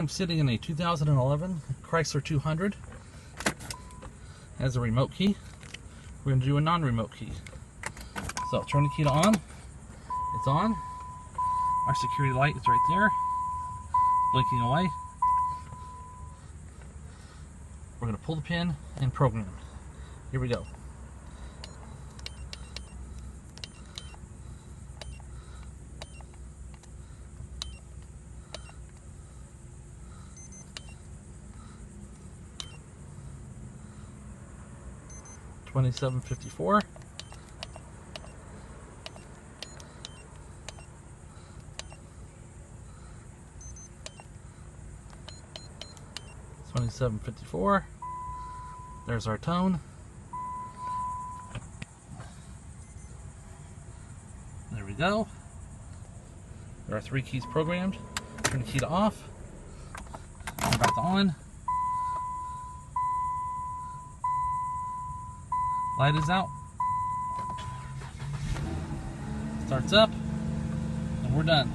I'm sitting in a 2011 Chrysler 200. Has a remote key. We're going to do a non-remote key. So turn the key to on. It's on. Our security light is right there, blinking away. We're going to pull the pin and program. Here we go. $27.54. $27.54. There's our tone. There we go. There are 3 keys programmed. Turn the key to off. Turn back to on. Light is out. Starts up. And we're done.